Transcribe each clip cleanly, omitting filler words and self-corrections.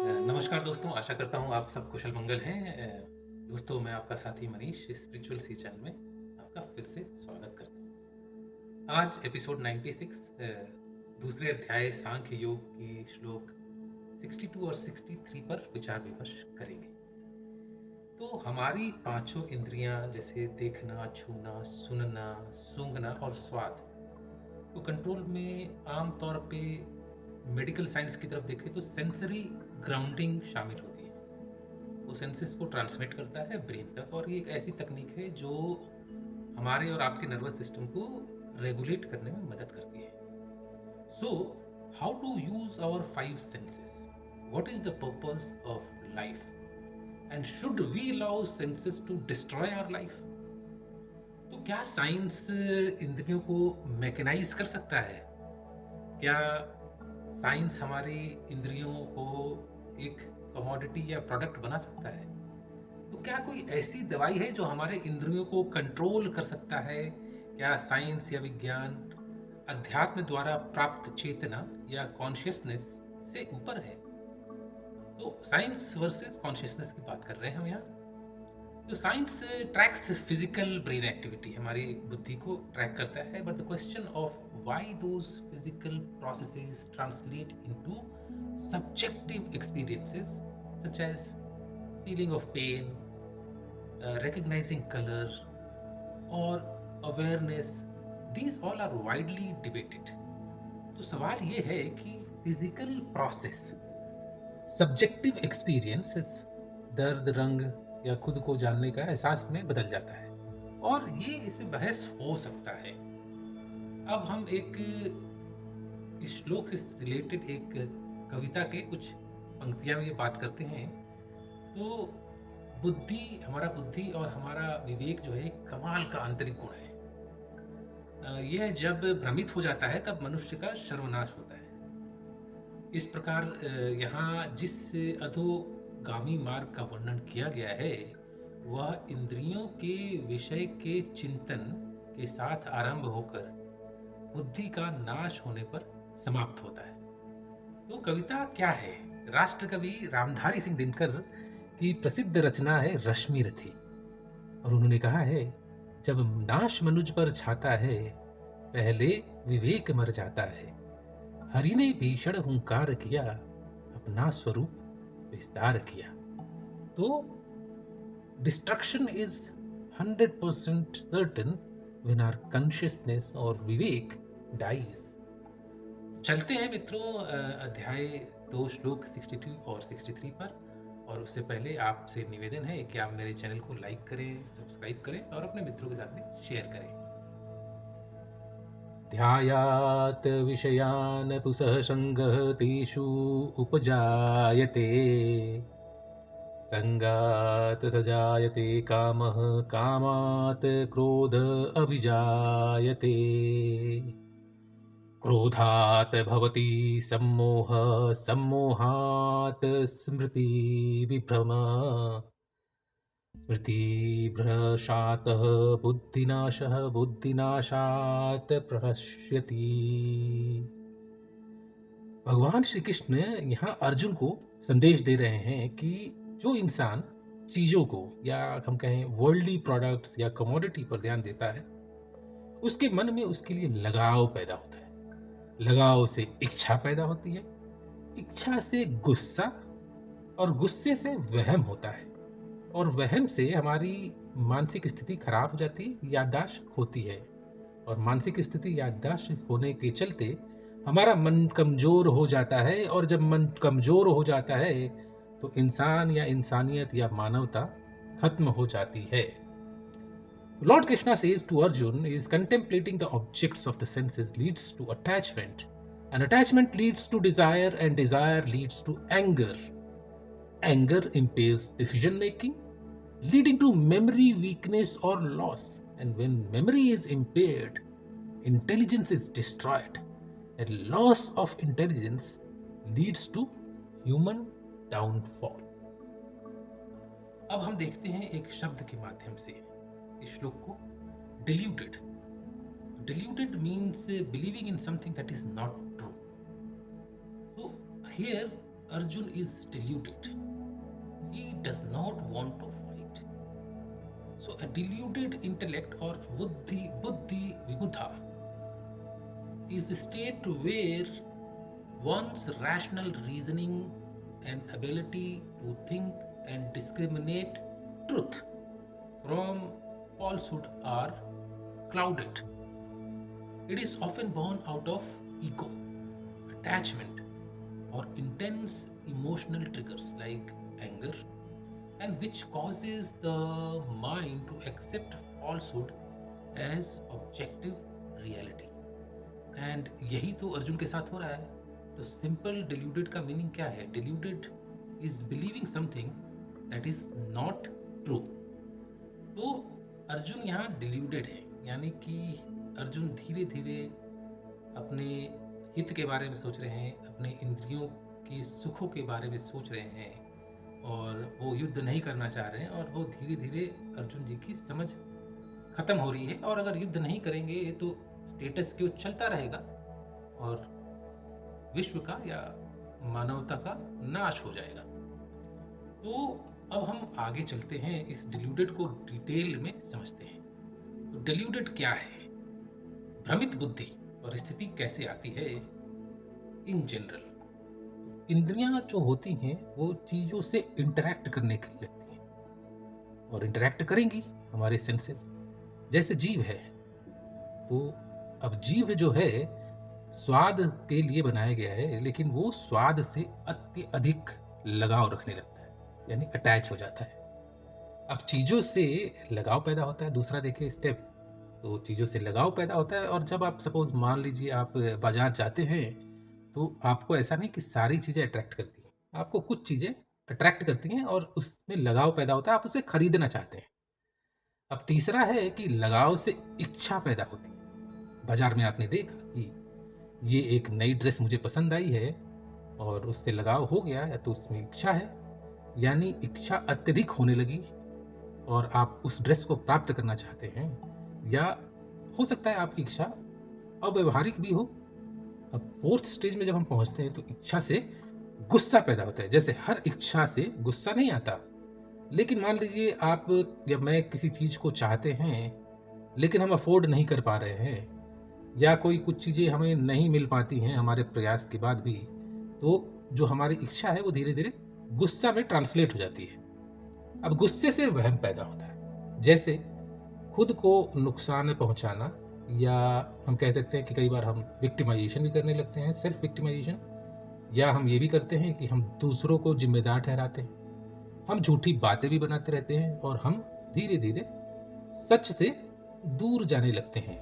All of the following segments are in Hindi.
नमस्कार दोस्तों, आशा करता हूँ आप सब कुशल मंगल हैं। दोस्तों, मैं आपका साथी मनीष स्पिरिचुअल सी चैनल में आपका फिर से स्वागत करता हूँ। आज एपिसोड 96 दूसरे अध्याय सांख्य योग के श्लोक 62 और 63 पर विचार विमर्श करेंगे। तो हमारी पांचों इंद्रियां जैसे देखना, छूना, सुनना, सूंघना और स्वाद को कंट्रोल में आमतौर पे मेडिकल साइंस की तरफ देखें तो सेंसरी ग्राउंडिंग शामिल होती है। वो सेंसेस को ट्रांसमिट करता है ब्रेन तक, और ये एक ऐसी तकनीक है जो हमारे और आपके नर्वस सिस्टम को रेगुलेट करने में मदद करती है। So how to use our five senses? What is the purpose of life? And should we allow senses to destroy our life? तो क्या साइंस इंद्रियों को मैकेनाइज कर सकता है? क्या साइंस हमारी इंद्रियों को एक कमोडिटी या प्रोडक्ट बना सकता है? तो क्या कोई ऐसी दवाई है जो हमारे इंद्रियों को कंट्रोल कर सकता है? क्या साइंस या विज्ञान अध्यात्म द्वारा प्राप्त चेतना या कॉन्शियसनेस से ऊपर है? तो साइंस वर्सेस कॉन्शियसनेस की बात कर रहे हैं हम यहाँ। तो science tracks physical brain activity, हमारी बुद्धि को ट्रैक करता है, but the question of why those physical processes translate into subjective experiences such as feeling of pain, recognizing color और awareness, these all are widely debated. तो सवाल ये है कि फिजिकल प्रोसेस सब्जेक्टिव एक्सपीरियंसेस, दर्द, रंग या खुद को जानने का एहसास में बदल जाता है, और ये इसमें बहस हो सकता है। अब हम एक इस श्लोक से रिलेटेड एक कविता के कुछ पंक्तियां में ये बात करते हैं। तो हमारा बुद्धि और हमारा विवेक जो है कमाल का आंतरिक गुण है। यह जब भ्रमित हो जाता है तब मनुष्य का सर्वनाश होता है। इस प्रकार यहाँ जिस अधोगामी मार्ग का वर्णन किया गया है वह इंद्रियों के विषय के चिंतन के साथ आरंभ होकर बुद्धि का नाश होने पर समाप्त होता है। तो कविता क्या है? राष्ट्र कवि रामधारी सिंह दिनकर की प्रसिद्ध रचना है रश्मि रथी, और उन्होंने कहा है, जब नाश मनुज पर छाता है पहले विवेक मर जाता है, हरि ने भीषण हुंकार किया अपना स्वरूप विस्तार किया। तो destruction is 100% certain when our consciousness और विवेक डाइज। चलते हैं मित्रों अध्याय 2 श्लोक 62 और 63 पर, और उससे पहले आपसे निवेदन है कि आप मेरे चैनल को लाइक करें, सब्सक्राइब करें और अपने मित्रों के साथ में शेयर करें। ध्यायात् विषयान् पुंसः संगः तेषु उपजायते, संगात् स जायते कामः, कामात् क्रोध अभिजायते, क्रोधात् भवति सम्मोहः, सम्मोहात् स्मृति विभ्रम, स्मृतिभ्रशातः बुद्धिनाशः, बुद्धिनाशात् प्रणश्यति। भगवान श्री कृष्ण यहाँ अर्जुन को संदेश दे रहे हैं कि जो इंसान चीजों को या हम कहें वर्ल्डली प्रोडक्ट्स या कमोडिटी पर ध्यान देता है उसके मन में उसके लिए लगाव पैदा होता है, लगाव से इच्छा पैदा होती है, इच्छा से गुस्सा, और गुस्से से वहम होता है, और वहम से हमारी मानसिक स्थिति खराब हो जाती है, याददाश्त खोती है, और मानसिक स्थिति याददाश्त होने के चलते हमारा मन कमजोर हो जाता है, और जब मन कमजोर हो जाता है तो इंसान या इंसानियत या मानवता खत्म हो जाती है। Lord Krishna says to Arjun is contemplating the objects of the senses leads to attachment, and attachment leads to desire, and desire leads to anger. Anger impairs decision making, leading to memory weakness or loss, and when memory is impaired, intelligence is destroyed, and loss of intelligence leads to human downfall. अब हम देखते हैं एक शब्द के माध्यम से इस श्लोक को, deluded. Deluded means believing in something that is not true. So here Arjun is deluded. He does not want to fight. So a deluded intellect or buddhi vimudha is a state where one's rational reasoning and ability to think and discriminate truth from falsehood are clouded. It is often born out of ego, attachment, or intense emotional triggers like anger, and which causes the mind to accept falsehood as objective reality. And यही तो अर्जुन के साथ हो रहा है। तो सिंपल डिल्यूडेड का मीनिंग क्या है? Deluded is believing something that is not true. तो अर्जुन यहाँ डिल्यूडेड है, यानी कि अर्जुन धीरे धीरे अपने हित के बारे में सोच रहे हैं, अपने इंद्रियों के सुखों के बारे में सोच रहे हैं, और वो युद्ध नहीं करना चाह रहे हैं, और वो धीरे धीरे अर्जुन जी की समझ खत्म हो रही है। और अगर युद्ध नहीं करेंगे तो स्टेटस क्यों चलता रहेगा और विश्व का या मानवता का नाश हो जाएगा। तो अब हम आगे चलते हैं, इस डिल्यूडेड को डिटेल में समझते हैं। तो डिल्यूडेड क्या है? भ्रमित बुद्धि और स्थिति कैसे आती है इन जनरल। इंद्रियां जो होती हैं वो चीजों से इंटरैक्ट करने के लिए लगती हैं, और इंटरैक्ट करेंगी हमारे सेंसेस। जैसे जीभ है, तो अब जीभ जो है स्वाद के लिए बनाया गया है, लेकिन वो स्वाद से अत्यधिक लगाव रखने लगता है, यानी अटैच हो जाता है। अब चीज़ों से लगाव पैदा होता है। दूसरा देखिए स्टेप, तो चीज़ों से लगाव पैदा होता है। और जब आप सपोज मान लीजिए आप बाजार जाते हैं, तो आपको ऐसा नहीं कि सारी चीज़ें अट्रैक्ट करती हैं, आपको कुछ चीज़ें अट्रैक्ट करती हैं और उसमें लगाव पैदा होता है, आप उसे खरीदना चाहते हैं। अब तीसरा है कि लगाव से इच्छा पैदा होती है। बाजार में आपने देखा कि ये एक नई ड्रेस मुझे पसंद आई है और उससे लगाव हो गया है, तो उसमें इच्छा है, यानी इच्छा अत्यधिक होने लगी और आप उस ड्रेस को प्राप्त करना चाहते हैं। या हो सकता है आपकी इच्छा अव्यवहारिक भी हो। अब फोर्थ स्टेज में जब हम पहुंचते हैं तो इच्छा से गुस्सा पैदा होता है। जैसे हर इच्छा से गुस्सा नहीं आता, लेकिन मान लीजिए आप या मैं किसी चीज़ को चाहते हैं लेकिन हम अफोर्ड नहीं कर पा रहे हैं, या कोई कुछ चीज़ें हमें नहीं मिल पाती हैं हमारे प्रयास के बाद भी, तो जो हमारी इच्छा है वो धीरे धीरे गुस्सा में ट्रांसलेट हो जाती है। अब गुस्से से वहम पैदा होता है, जैसे खुद को नुकसान पहुंचाना, या हम कह सकते हैं कि कई बार हम विक्टिमाइजेशन भी करने लगते हैं, सेल्फ विक्टिमाइजेशन। या हम ये भी करते हैं कि हम दूसरों को जिम्मेदार ठहराते हैं, हम झूठी बातें भी बनाते रहते हैं, और हम धीरे धीरे सच से दूर जाने लगते हैं।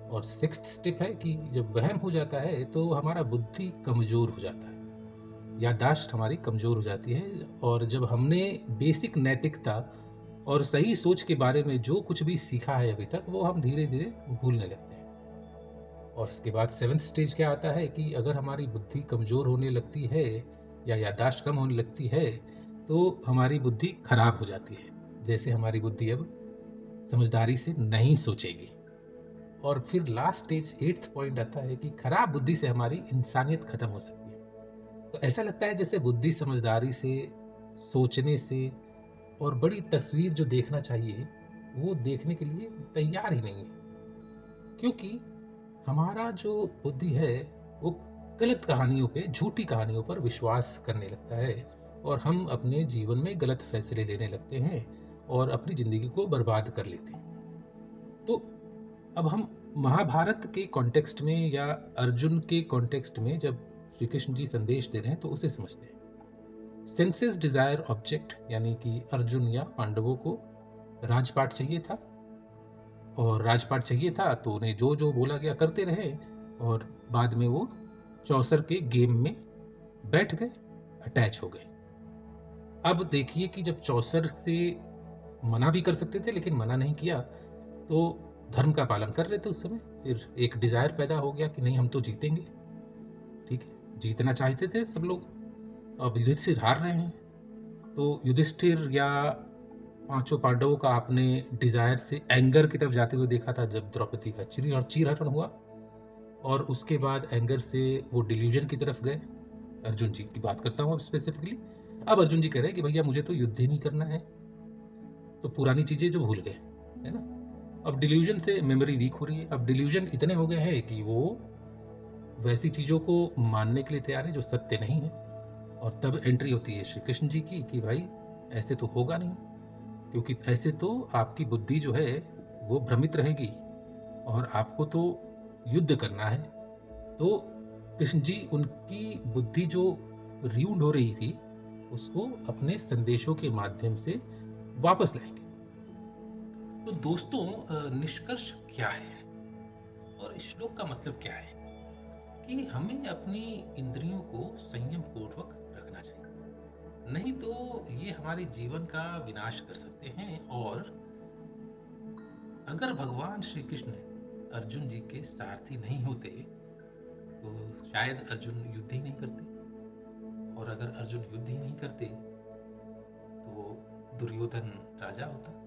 और सिक्स्थ स्टेप है कि जब वहम हो जाता है तो हमारा बुद्धि कमज़ोर हो जाता है, याददाश्त हमारी कमज़ोर हो जाती है, और जब हमने बेसिक नैतिकता और सही सोच के बारे में जो कुछ भी सीखा है अभी तक, वो हम धीरे धीरे भूलने लगते हैं। और उसके बाद सेवन्थ स्टेज क्या आता है कि अगर हमारी बुद्धि कमज़ोर होने लगती है या याददाश्त कम होने लगती है, तो हमारी बुद्धि खराब हो जाती है। जैसे हमारी बुद्धि अब समझदारी से नहीं सोचेगी। और फिर लास्ट स्टेज, एट्थ पॉइंट आता है कि खराब बुद्धि से हमारी इंसानियत खत्म हो सकती है। तो ऐसा लगता है जैसे बुद्धि समझदारी से, सोचने से और बड़ी तस्वीर जो देखना चाहिए वो देखने के लिए तैयार ही नहीं है, क्योंकि हमारा जो बुद्धि है वो गलत कहानियों पे, झूठी कहानियों पर विश्वास करने लगता है, और हम अपने जीवन में गलत फैसले लेने लगते हैं और अपनी ज़िंदगी को बर्बाद कर लेते हैं। तो अब हम महाभारत के कॉन्टेक्स्ट में या अर्जुन के कॉन्टेक्स्ट में जब श्री कृष्ण जी संदेश दे रहे हैं तो उसे समझते हैं। सेंसेस डिजायर ऑब्जेक्ट, यानी कि अर्जुन या पांडवों को राजपाट चाहिए था, और राजपाट चाहिए था तो उन्हें जो जो बोला गया करते रहे, और बाद में वो चौसर के गेम में बैठ गए, अटैच हो गए। अब देखिए कि जब चौसर से मना भी कर सकते थे लेकिन मना नहीं किया, तो धर्म का पालन कर रहे थे उस समय। फिर एक डिज़ायर पैदा हो गया कि नहीं, हम तो जीतेंगे। ठीक है, जीतना चाहते थे सब लोग। अब युधिष्ठिर हार रहे हैं, तो युधिष्ठिर या पांचों पांडवों का आपने डिज़ायर से एंगर की तरफ जाते हुए देखा था जब द्रौपदी का चीरहरण हुआ, और उसके बाद एंगर से वो डिल्यूजन की तरफ गए, अर्जुन जी की बात करता हूँ अब स्पेसिफिकली। अब अर्जुन जी कह रहे हैं कि भैया मुझे तो युद्ध ही नहीं करना है, तो पुरानी चीज़ें जो भूल गए, है ना? अब डिल्यूजन से मेमोरी वीक हो रही है। अब डिल्यूजन इतने हो गए हैं कि वो वैसी चीज़ों को मानने के लिए तैयार है जो सत्य नहीं है। और तब एंट्री होती है श्री कृष्ण जी की कि भाई ऐसे तो होगा नहीं, क्योंकि ऐसे तो आपकी बुद्धि जो है वो भ्रमित रहेगी और आपको तो युद्ध करना है। तो कृष्ण जी उनकी बुद्धि जो रीउंड हो रही थी उसको अपने संदेशों के माध्यम से वापस लाएंगे। तो दोस्तों, निष्कर्ष क्या है और इस श्लोक का मतलब क्या है कि हमें अपनी इंद्रियों को संयम पूर्वक रखना चाहिए, नहीं तो ये हमारे जीवन का विनाश कर सकते हैं। और अगर भगवान श्री कृष्ण अर्जुन जी के सारथी नहीं होते तो शायद अर्जुन युद्ध ही नहीं करते, और अगर अर्जुन युद्ध ही नहीं करते तो दुर्योधन राजा होता,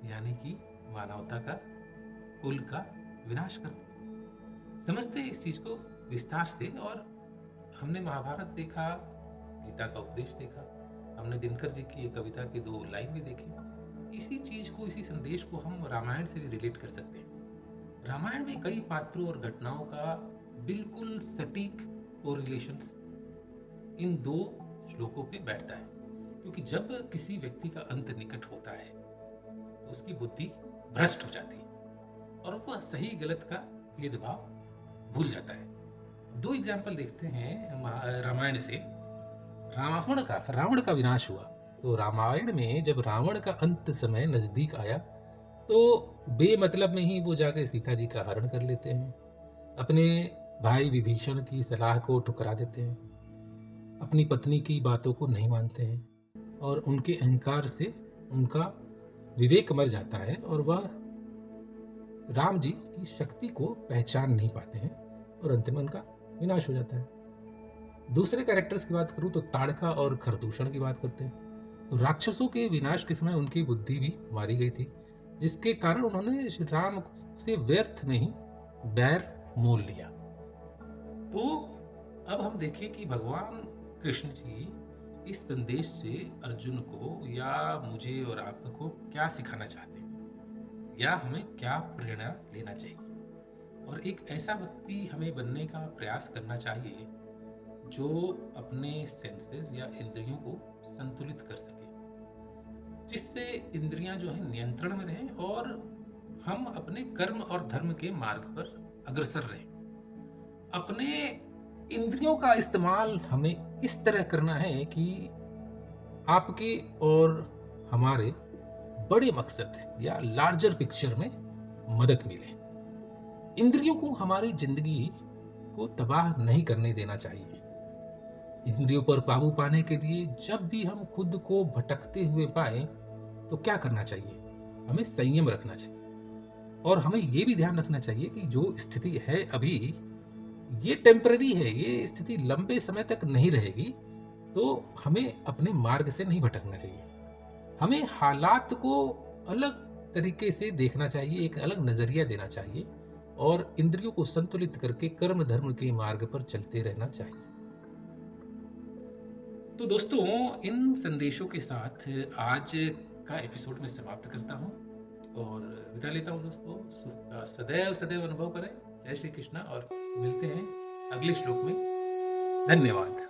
यानी कि मानवता का कुल का विनाश करता। समझते हैं इस चीज को विस्तार से। और हमने महाभारत देखा, गीता का उपदेश देखा, हमने दिनकर जी की एक कविता के 2 लाइन भी देखे। इसी चीज को, इसी संदेश को हम रामायण से भी रिलेट कर सकते हैं। रामायण में कई पात्रों और घटनाओं का बिल्कुल सटीक कोरिलेशंस इन 2 श्लोकों पे बैठता है, क्योंकि जब किसी व्यक्ति का अंत निकट होता है तो उसकी बुद्धि भ्रष्ट हो जाती है और वह सही गलत का भेदभाव भूल जाता है। 2 एग्जाम्पल देखते हैं रामायण से। रावण का विनाश हुआ, तो रामायण में जब रावण का अंत समय नजदीक आया तो बेमतलब में ही वो जाकर सीता जी का हरण कर लेते हैं, अपने भाई विभीषण की सलाह को ठुकरा देते हैं, अपनी पत्नी की बातों को नहीं मानते हैं और उनके अहंकार से उनका विवेक मर जाता है और वह राम जी की शक्ति को पहचान नहीं पाते हैं और अंत में उनका विनाश हो जाता है। दूसरे कैरेक्टर्स की बात करूं तो ताड़का और खरदूषण की बात करते हैं। तो राक्षसों के विनाश के समय उनकी बुद्धि भी मारी गई थी, जिसके कारण उन्होंने श्री राम से व्यर्थ में ही बैर मोल लिया। तो अब हम देखें कि भगवान कृष्ण जी इस संदेश से अर्जुन को या मुझे और आपको क्या सिखाना चाहते हैं, या हमें क्या प्रेरणा लेना चाहिए। और एक ऐसा व्यक्ति हमें बनने का प्रयास करना चाहिए जो अपने सेंसेस या इंद्रियों को संतुलित कर सके, जिससे इंद्रियां जो है नियंत्रण में रहें और हम अपने कर्म और धर्म के मार्ग पर अग्रसर रहें। अपने इंद्रियों का इस्तेमाल हमें इस तरह करना है कि आपके और हमारे बड़े मकसद या लार्जर पिक्चर में मदद मिले। इंद्रियों को हमारी जिंदगी को तबाह नहीं करने देना चाहिए। इंद्रियों पर काबू पाने के लिए जब भी हम खुद को भटकते हुए पाए तो क्या करना चाहिए? हमें संयम रखना चाहिए और हमें ये भी ध्यान रखना चाहिए कि जो स्थिति है अभी ये टेम्पररी है, ये स्थिति लंबे समय तक नहीं रहेगी। तो हमें अपने मार्ग से नहीं भटकना चाहिए, हमें हालात को अलग तरीके से देखना चाहिए, एक अलग नजरिया देना चाहिए और इंद्रियों को संतुलित करके कर्म धर्म के मार्ग पर चलते रहना चाहिए। तो दोस्तों, इन संदेशों के साथ आज का एपिसोड में समाप्त करता हूँ और विदा लेता हूँ। दोस्तों, सुख का सदैव सदैव अनुभव करें। जय श्री कृष्णा और मिलते हैं अगले श्लोक में। धन्यवाद।